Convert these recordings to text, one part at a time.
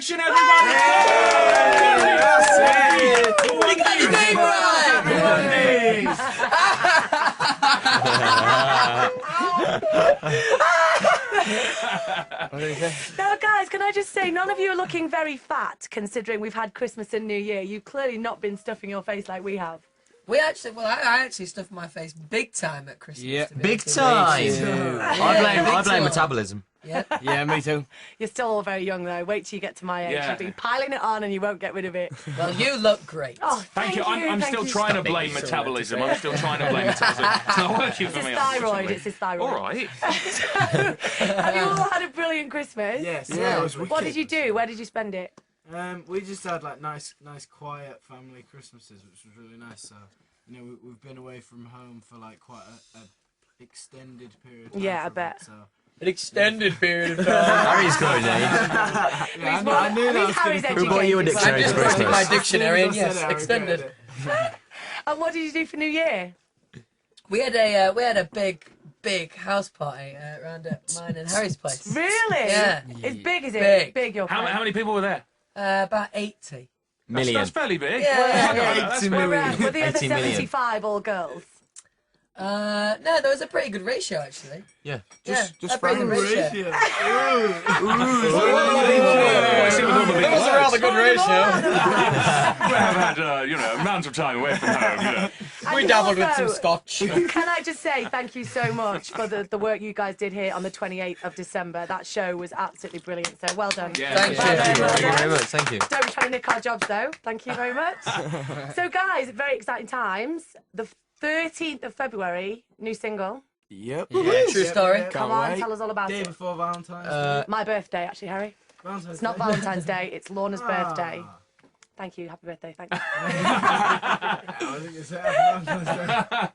election, everybody! We got your name right! Now, guys, can I just say, none of you are looking very fat, considering we've had Christmas and New Year. You've clearly not been stuffing your face like we have. We actually, well, I actually stuffed my face big time at Christmas. Yeah, big time. I blame time. metabolism. Yeah. Yeah, me too. You're still all very young, though. Wait till you get to my age. Yeah. You'll be piling it on and you won't get rid of it. Well, you look great. Oh, Thank you. I'm thank still you. trying to blame metabolism. I'm still trying to blame metabolism. It's not working for It's me. his thyroid. unfortunately. It's his thyroid. All right. Have you all had a brilliant Christmas? Yes. Yeah, it was What did you do? Where did you spend it? We just had like nice, quiet family Christmases, which was really nice. So, you know, we've been away from home for like quite a extended period of time. Yeah, I from bet. it, so. An extended period of time. Harry's good, eh? Yeah, I knew that was Harry's gonna Who bought you a educated. dictionary I'm just for looking at my Christmas? dictionary, and As soon as I yes, said it, I extended. regretted it. And what did you do for New Year? We had a big house party around at mine and Harry's place. Really? Yeah. It's big, is it? Big. Big, your How place. many people were there? About 80. Million. That's fairly big. Yeah, That's Were, were the other 80 million. 75 all girls? No, there was a pretty good ratio actually. Yeah. Just a pretty good ratio. Ratio. That was a rather good ratio. We have had, you know, amounts of time away from home, you know. We And dabbled with also, some scotch. Can I just say thank you so much for the work you guys did here on the 28th of December. That show was absolutely brilliant, so well done. Yeah. Thank Well you. done, well Thank you done. very much. Thank you. Don't be trying to nick our jobs, though. Thank you very much. So, guys, very exciting times. The 13th of February, new single. Yep. True story. Come on, tell us all about Day it. before Valentine's Day. My birthday, actually, Harry. Valentine's It's not Day. Valentine's Day, it's Lorna's birthday. Ah. Thank you, happy birthday, thank you. I was gonna say Happy Valentine's Day.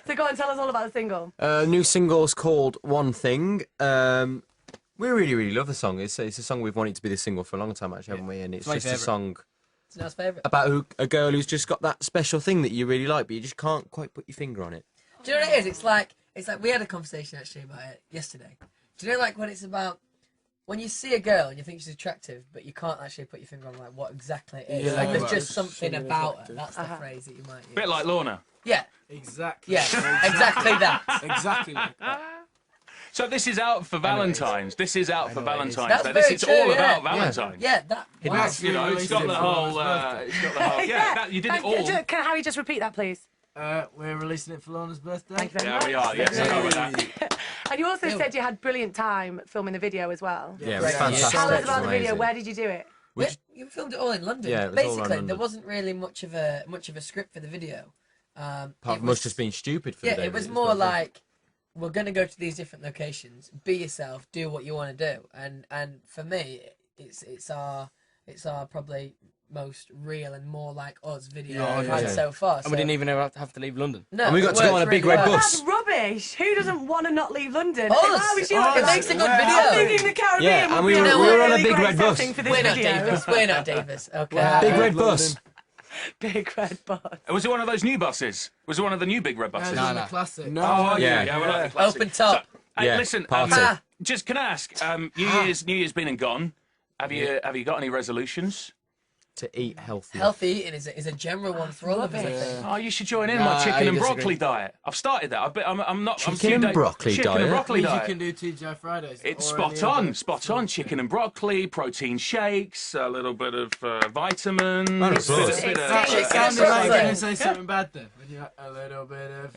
So go on, tell us all about the single. New single's called One Thing. We really love the song. It's a song we've wanted to be the single for a long time, actually, haven't we? And it's my just a favourite. song It's Nell's favourite. about a girl who's just got that special thing that you really like, but you just can't quite put your finger on it. Do you know what it is? It's like we had a conversation actually about it yesterday. Do you know like when it's about when you see a girl and you think she's attractive, but you can't actually put your finger on like what exactly it is. Yeah, Like there's but just it's something something about her. attractive. That's the phrase that you might use. Bit like Lorna. Yeah, Exactly. yeah, exactly that. Exactly like that. So this is out for Valentine's. This is out for Valentine's. That's Day. This very is true, all yeah. about Valentine's. Yeah, that. Wow. You know, it's got the whole. It's got the whole. Yeah, that, you did it all. Can Harry just repeat that, please? We're releasing it for Lorna's birthday. Thank you very Yeah, much. we are. Yes, I know that. And you also said you had brilliant time filming the video as well. Yeah, it was Great. fantastic. Tell us It was about the video. amazing. Where did you do it? You filmed it all in London. Yeah, it was all around Basically, London. there wasn't really much of a script for the video. Apart It from was- us just being stupid for Yeah, the day. it was but more quite fun. like we're gonna go to these different locations. Be yourself. Do what you want to do. And for me, it's our probably most real and more like us video I've had so far. And we didn't even have to leave London. No, And we got it to go worked on a big really red well. bus. That's rubbish. Who doesn't want to not leave London? Us. If I was you, It I'd makes a good I'm video. thinking the Caribbean Yeah, and would we be were- a we were on a really big great red bus. setting for this We're not video. Davis. We're not Davis. Okay. Big red bus. Big red bus. Was it one of those new buses? Was it one of the new big red buses? No, no. the classic. Oh, Yeah. yeah, we like the classic. Open top. Hey, Yeah, listen, party. just can I ask? New Year's been and gone. Have you got any resolutions? To eat healthy. Healthy eating is a general one for all of us, I think. Oh, you should join in Nah, my chicken I and disagree. broccoli diet. I've started that. I'm not. I'm a Chicken few and days- broccoli chicken diet? and broccoli Means you diet. can do TGI Fridays. It's or spot any on, other- spot on. Chicken and broccoli, protein shakes, a little bit of vitamins. That's bit of- nice. bit of- It's- It it's- sounded Broccoli. like you're going to say something bad then. When you a little bit of...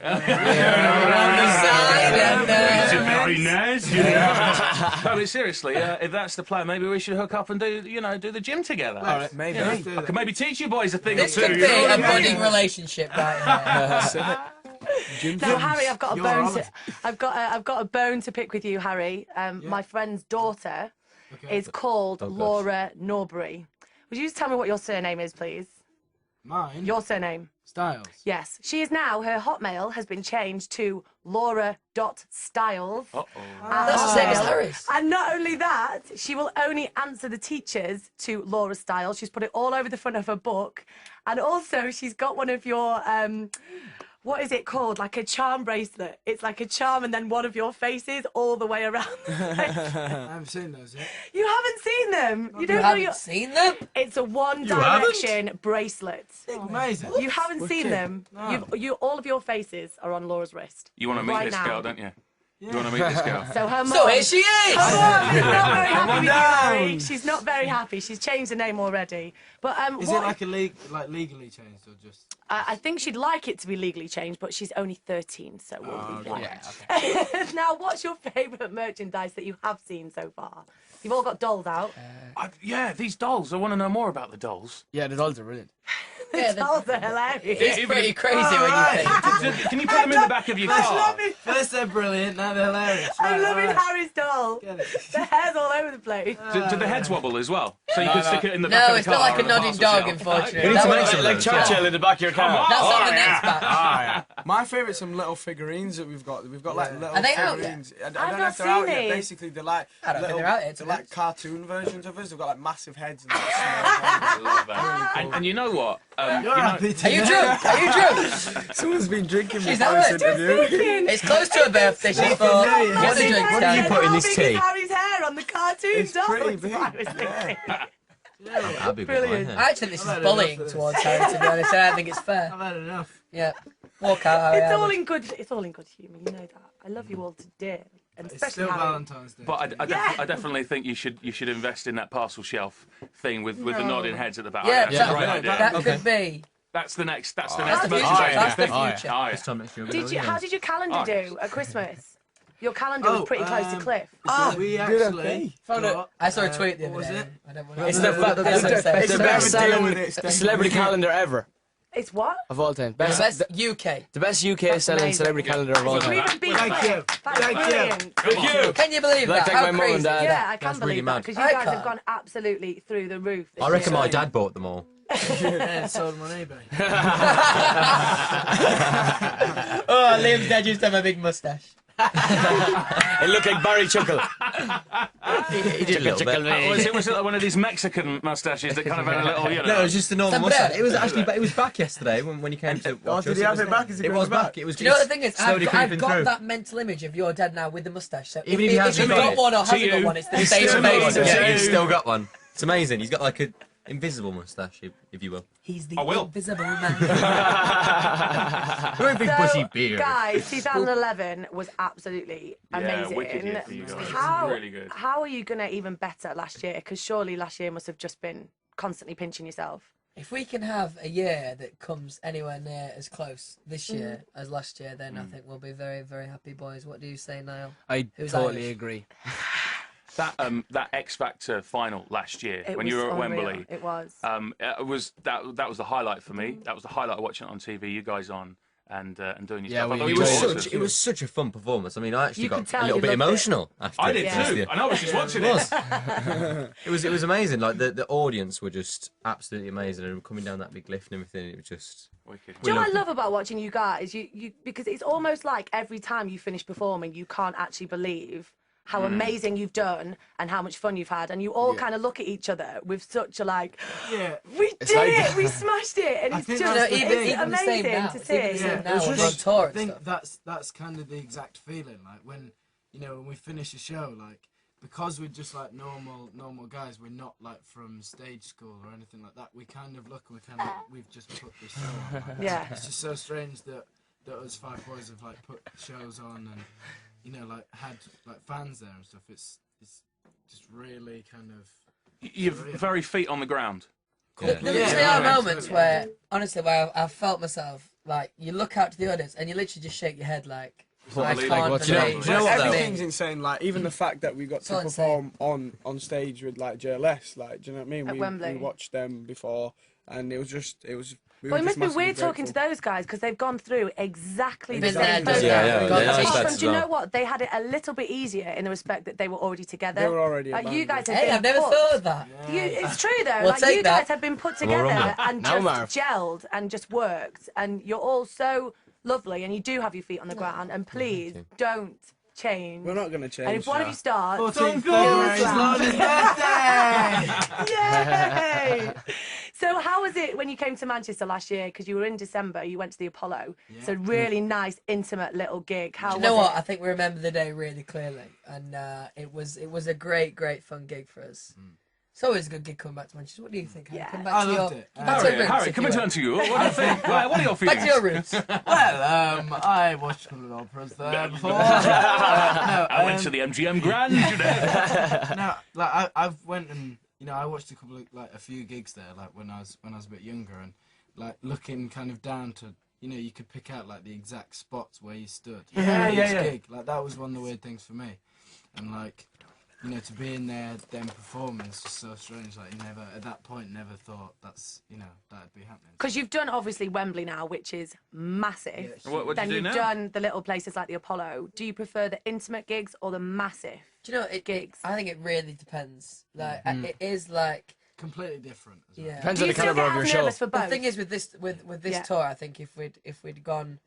It's very nice, you know. No, but seriously, if that's the plan, maybe we should hook up and do the gym together. All right, maybe. Let's do I that. could maybe teach you boys a thing This or two. could be you know what a I mean? budding relationship right here. Now, Harry, I've got a You're bone. honest. I've got a bone to pick with you, Harry. My friend's daughter Okay. is called gosh. Laura Norbury. Would you just tell me what your surname is, please? Mine? Your surname. Styles. Yes. She is now, her Hotmail has been changed to Laura.Styles. That's the same as Harry's. And not only that, she will only answer the teachers to Laura Styles. She's put it all over the front of her book. And also, she's got one of your what is it called? Like a charm bracelet. It's like a charm and then one of your faces all the way around. I haven't seen those yet. You haven't seen them. You You don't know haven't your. seen them? It's a One Direction bracelet. Amazing. You haven't seen them. No. All of your faces are on Laura's wrist. You want to meet right this now. girl, don't you? You want to meet this girl? So her mum. So here she is! Her mum is not very happy with you, down. Harry. She's not very happy. She's changed the name already. But Is what, it like legally changed or just? I think she'd like it to be legally changed, but she's only 13, so we'll be fine. Yeah. Now, what's your favourite merchandise that you have seen so far? You've all got dolls out. Yeah, these dolls. I want to know more about the dolls. Yeah, the dolls are brilliant. Yeah, The dolls are hilarious. It's pretty crazy when you think. Can you put them in the back of your car? First they're brilliant, now they're hilarious. I'm Right, loving right. Harry's doll. Get it. The hair's all over the place. Do the heads wobble as well? So you can stick it in the back No, of it's the not car. like a on the nodding parcel dog, shelf. unfortunately. We need That to was- make some Like of those, yeah. Churchill in the back of your car. That's on the Oh, next yeah. batch. Ah, yeah. My favourite's some little figurines that we've got. We've got like little Are they out figurines. I don't I've know not if they're out seen yet. these. Basically, they're like I don't think little, they're out yet, to they're be like honest. cartoon versions of us. They've got like massive heads and like small I love that. And you know what? You're happy to Are you drunk? Are you drunk? heads. Someone's been drinking She's before out this there. interview. It's close to her birthday. She's full. know, yeah. Get the drink what do you down. put in this How big tea? is Harry's hair on the cartoon It's doll? pretty That's big. what I was thinking. I'll be Brilliant. Brilliant. I actually think this is I've had bullying enough of towards Harry, to be honest. I don't think it's fair. I've had enough. Yeah. Walk out, Harry. It's all Albert. in good. It's all in good humour. You know that. I love you all to dearly, and It's especially still Harry. Valentine's Day. But Yeah. I definitely think you should invest in that parcel shelf thing with the No. nodding heads at the back. Yeah, That's that, a great idea. that Okay. could be. That's the next. That's the That's next the future. merchandise. That's the Oh, yeah. future. Oh, yeah. This time next year. Did you? How did your calendar Oh, do at Christmas? Your calendar was pretty close to Cliff. We did actually okay. Found it. got, I saw a tweet the what other was day. it? I don't know. It's the It's best Never deal selling with it, Steph. celebrity calendar ever It's what? of all time. Best Best, UK. the best UK selling amazing. celebrity calendar of all Did you time. even beat Thank Cliff? you. That's Thank you. brilliant. Thank you. Can you believe Like that? take How my mum and crazy? dad. Yeah, I can That's really believe that mad. because you I guys have can't. gone absolutely through the roof. this I reckon year. my dad bought them all. Yeah, sold them on eBay. Oh, Liam's dad used to have a big moustache. It looked like Barry Chuckle. He did a little bit. Was it like one of these Mexican mustaches that kind of had a little, you know? No, it was just a normal Sombrero. mustache. It was actually, it was back yesterday when you came to watch did us. he have was- it back? Is he It got was it back? back. It was Do you know just what the thing is? slowly I've creeping got through. that mental image of your dad now with the moustache. So Even if he hasn't he's got got it. one or To hasn't got you, one, it's the he's same still face. got it. Yeah. He's still got one. It's amazing. He's got like an invisible moustache, if you will. He's the I will. invisible man. Very big So, bushy beard. guys, 2011 was absolutely amazing. Yeah, wicked year for you guys. How, Really good. how are you going to even better last year? Because surely last year must have just been constantly pinching yourself. If we can have a year that comes anywhere near as close this year as last year, then I think we'll be very, very happy, boys. What do you say, Niall? I Who's totally Irish? agree. That X Factor final last year It when was you were at unreal. Wembley. It was. It was that was the highlight for me. That was the highlight of watching it on TV. You guys on and doing your Yeah, stuff. I we thought It you was were enjoyed awesome. it was such a fun performance. I mean, I actually You could got tell a little you bit loved it. emotional after. I did Yeah. too. I know. I was just watching It it. was. It was amazing. Like the audience were just absolutely amazing, and coming down that big lift and everything. It was just. Wicked. Do you know what I love about watching you guys? You because it's almost like every time you finish performing, you can't actually believe how amazing you've done and how much fun you've had, and you all kind of look at each other with such a like, Yeah. we did like- it, we smashed it, and I it's think just that's the even, thing. it's even the same amazing now. to It's even the see. same Yeah, now. it's We're on just- tour I and think stuff. that's kind of the exact feeling. Like when when we finish a show, like because we're just like normal guys, we're not like from stage school or anything like that. We kind of look and we've just put this show on. Like, Yeah. It's just so strange that us five boys have like put shows on and like had like fans there and stuff. It's just really kind of. You're very feet on the ground. There Yeah, literally yeah, are moments absolutely. where, honestly, where I've felt myself, like, you look out to the audience and you literally just shake your head like, I believe can't what you know. believe Do you know what? this Everything's thing. insane. Like even the fact that we got So to perform on stage with like JLS. Like, do you know what I mean? At Wembley. We watched them before, and it was. We Well, were it just must be massively weird talking to grateful. those guys because they've gone through exactly the Been there, same done thing. that. Yeah, Got yeah, the yeah, t-shirt. that's Apart from, do you well. know what? They had it a little bit easier in the respect that they were already together. They were already a Like band, you guys have Hey, been I've never put- thought of that. It's true though. We'll Like take you that. guys have been put Well, together Rumble. and Now, just Marv. gelled and just worked, and you're all so lovely, and you do have your feet on the ground. And please don't change. We're not gonna change. And if one of you starts, 14th give February us is that. Lorna's birthday. Yay! So how how was it when you came to Manchester last year? Because you were in December, you went to the Apollo. It's a really nice, intimate little gig. How Do you know what? I think we remember the day really clearly, and it was a great fun gig for us. It's always a good gig coming back to Manchester. What do you think? Harry? Yeah. Come back I to loved your, it. come back to your roots, Harry, if can you we will. turn to you? What do you think? What are your feelings? Back to your roots. Well, I watched a couple of operas there before. No, I went to the MGM Grand, you know. No, like I've went and I watched a couple of a few gigs there, like when I was a bit younger, and like looking kind of down to you could pick out like the exact spots where you stood. Yeah. Gig. Like that was one of the weird things for me, and like. To be in there, then performing is just so strange. Like, you never, at that point, never thought that'd be happening. Because you've done, obviously, Wembley now, which is massive. Yeah, What do Then you do you've now? done the little places like the Apollo. Do you prefer the intimate gigs or the massive? Do you know gigs? I think it really depends. Like it is like Completely different. As well. yeah. Depends Do on you the still caliber get of your as show. nervous for both? The thing is with this Yeah. tour, I think if we'd gone,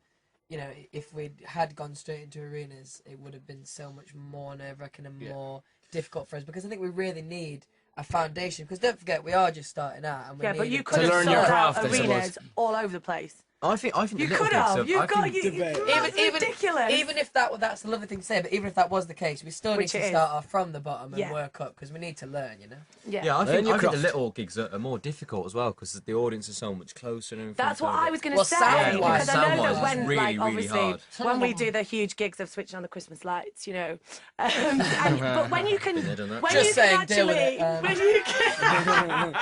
if we had gone straight into arenas, it would have been so much more nerve-wracking and more difficult for us because I think we really need a foundation. Because don't forget, we are just starting out, and we Yeah, but need you a could have learn sold your out craft, I suppose. arenas all over the place. I think You the little could gigs have. are- You've I got. think- even ridiculous. even if that's a lovely thing to say, but even if that was the case, we still Which need it to is. start off from the bottom and Yeah. work up because we need to learn. Yeah. Yeah, I Learn think your the craft. little gigs are more difficult as well because the audience is so much closer and everything. That's what so I was going to Well, say. sound-wise- Because I know that sound-wise, when, it's really, like, really obviously, hard. when we do the huge gigs of switching on the Christmas lights, but when you can, Been there, done that. when Just you saying, can deal with actually, it, when you can,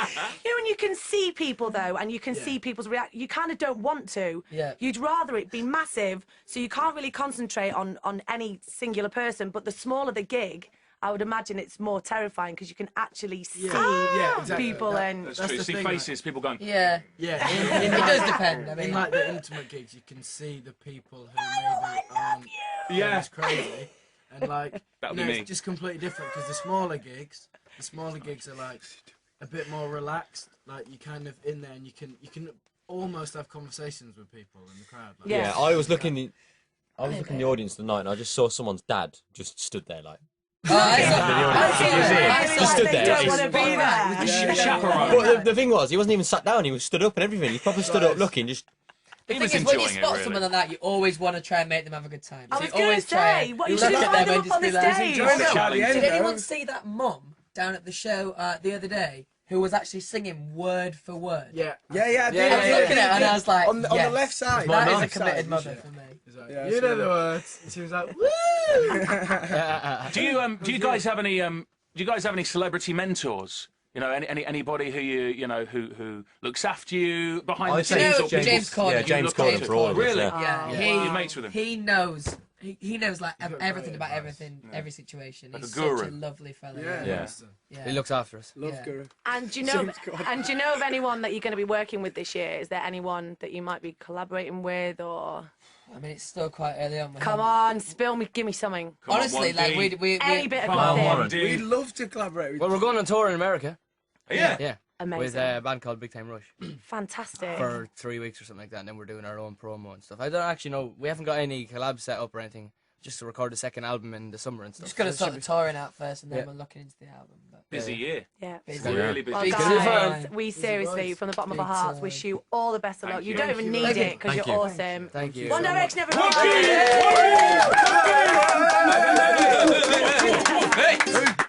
when you can see people though, and you can see people's reaction, you kind of don't want to. Yeah. You'd rather it be massive, so you can't really concentrate on any singular person. But the smaller the gig, I would imagine it's more terrifying because you can actually see exactly. people and. That's That's true. the See thing, faces, people going. Yeah, Yeah, it does depend. I mean, in like the intimate gigs, you can see the people who maybe aren't Yeah. as crazy, and like That would be me. it's just completely different because the smaller gigs are like a bit more relaxed. Like you kind of in there, and you can almost have conversations with people in the crowd. Like, Yeah. Yeah, I was looking in the audience tonight and I just saw someone's dad just stood there like. He stood there. Don't want to be Yeah. there. Chaperone. But the thing was, he wasn't even sat down. He was stood up and everything. He probably stood up looking. Just The He thing was is, when you enjoying it, spot really. someone like that, you always want to try and make them have a good time. I So was you going to always try. say, what you you should look have at them lined and up just on be the like, stage. It's a At the challenge. end, Did though. anyone see that mum down at the show the other day who was actually singing word for word? Yeah. Yeah, I I did. was looking at her and I was like, on the yes, left side. that is mum. a committed Side, mother yeah. for me. It's like, Yeah, you know so- the words. And she was like, woo! Do you guys have any celebrity mentors? You know, anybody who who looks after you behind the I'd say scenes? know or James people- Corden. Yeah, James look up Corden to? for all of us. Really? Yeah. Yeah, You're mates with him. he knows. He knows like got everything great about advice. everything, every situation. Like a He's guru. such a lovely fella. Yeah. Yeah. Yeah. He looks after us. Love Yeah. Guru. And do you know? James Corden. And do you know of anyone that you're going to be working with this year? Is there anyone that you might be collaborating with, or? I mean, it's still quite early on. Come on, spill me, give me something. Come on, Honestly, like 1D. we Any bit of Come on, good Warren. thing. 1D. We'd love to collaborate with Well, we're going on tour in America. Yeah. Yeah. With Amazing, a band called Big Time Rush fantastic. for 3 weeks or something like that, and then we're doing our own promo and stuff. I don't actually know. We haven't got any collabs set up or anything. Just to record the second album in the summer and stuff. just got to So it sort should the touring out first, and then Yeah. we're looking into the album. But Busy year. Yeah. busy. Really busy. Well, Big guys, time. we seriously, from the bottom of our Big hearts, time. wish you all the best of luck. Thank You you. don't even Thank need you. it because Thank you're you. awesome. Thank you. One so much. Direction, everybody. Hey!